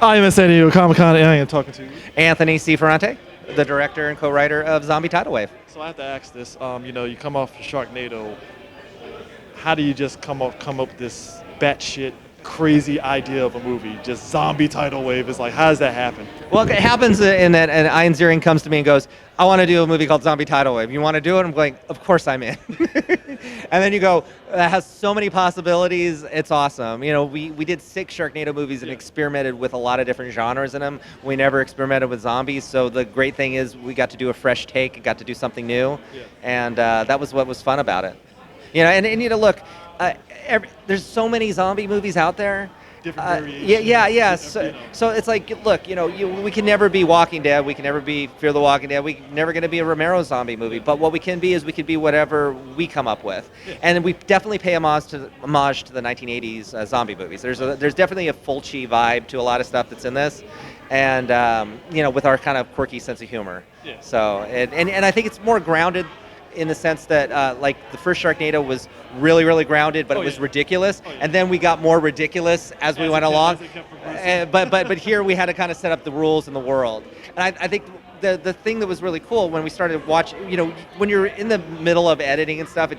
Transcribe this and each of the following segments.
I'm in San Diego Comic-Con and I am talking to you. Anthony C. Ferrante, the director and co-writer of Zombie Tidalwave. So I have to ask this. You come off of Sharknado. How do you just come up with this batshit crazy idea of a movie? Just Zombie Tidal Wave is like, how does that happen? Well, it happens in that, and Ian Ziering comes to me and goes, I want to do a movie called Zombie Tidal Wave. You want to do it? I'm going, of course I'm in. And then you go, that has so many possibilities. It's awesome. You know, we did 6 Sharknado movies and experimented with a lot of different genres in them. We never experimented with zombies. So the great thing is we got to do a fresh take and got to do something new. Yeah. And that was what was fun about it. You know, and you know, look, there's so many zombie movies out there. Different variations. Yeah. So it's like, look, you know, we can never be Walking Dead. We can never be Fear the Walking Dead. We're never going to be a Romero zombie movie. But what we can be is we can be whatever we come up with. Yeah. And we definitely pay homage to the 1980s zombie movies. There's definitely a Fulci vibe to a lot of stuff that's in this. And, you know, with our kind of quirky sense of humor. Yeah. So, and I think it's more grounded in the sense that, like, the first Sharknado was really, really grounded, but it was ridiculous. And then we got more ridiculous as we went along. But here we had to kind of set up the rules in the world. And I think the thing that was really cool when we started watching, you know, when you're in the middle of editing and stuff,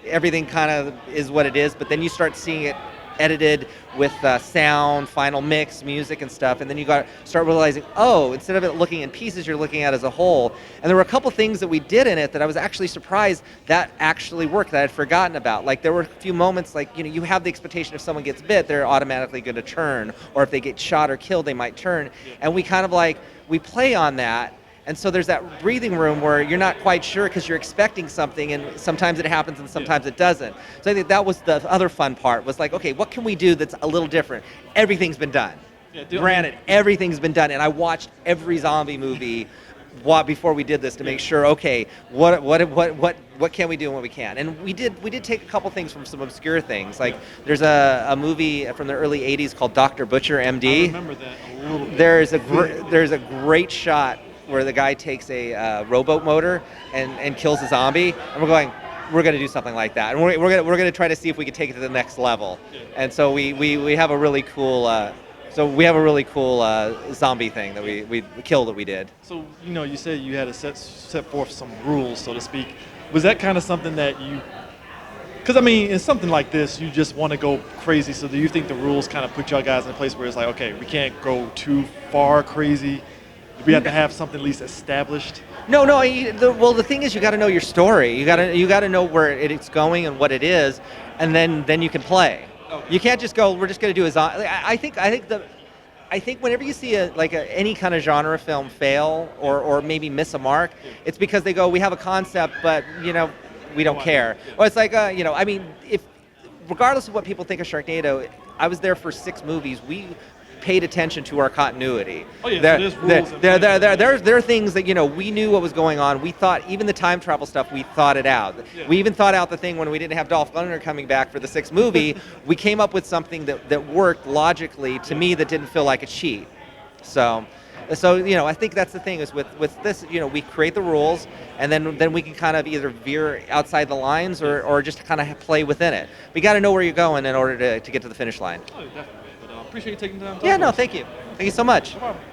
everything kind of is what it is. But then you start seeing it edited with sound, final mix, music and stuff, and then you start realizing, oh, instead of it looking in pieces, you're looking at it as a whole. And there were a couple things that we did in it that I was actually surprised that actually worked, that I had forgotten about. Like, there were a few moments, like, you know, you have the expectation if someone gets bit, they're automatically going to turn, or if they get shot or killed, they might turn. And we kind of we play on that. And so there's that breathing room where you're not quite sure because you're expecting something, and sometimes it happens and sometimes it doesn't. So I think that was the other fun part, was like, okay, what can we do that's a little different? Everything's been done. Granted, everything's been done, and I watched every zombie movie before we did this to make sure, okay, what can we do and what we can? And we did take a couple things from some obscure things. Like, there's a movie from the early 80s called Dr. Butcher, MD. I remember that a little bit. There's a great shot where the guy takes a rowboat motor and kills a zombie, and we're going to do something like that, and we're going to try to see if we can take it to the next level. Yeah. And so we have a really cool zombie thing that we kill that we did. So, you know, you said you had to set forth some rules, so to speak. Was that kind of something that you? Because I mean, in something like this, you just want to go crazy. So do you think the rules kind of put y'all guys in a place where it's like, okay, we can't go too far crazy? We have to have something at least established. No. Well, the thing is, you got to know your story. You got to know where it's going and what it is, and then you can play. Okay. You can't just go, we're just going to do a zombie. I think whenever you see any kind of genre film fail or maybe miss a mark, it's because they go, we have a concept, but, you know, we don't care. Or it's like, you know, I mean, regardless of what people think of Sharknado, I was there for 6 movies. We paid attention to our continuity. Oh yeah, there are things that, you know, we knew what was going on. We thought, even the time travel stuff, we thought it out. Yeah. We even thought out the thing when we didn't have Dolph Lundgren coming back for the 6th movie. We came up with something that worked logically to me, that didn't feel like a cheat. So you know, I think that's the thing is with this, you know, we create the rules, and then we can kind of either veer outside the lines or just kind of play within it. We got to know where you're going in order to get to the finish line. Oh, definitely. Appreciate you taking the time. Yeah, no, thank you. Thank you so much. No problem.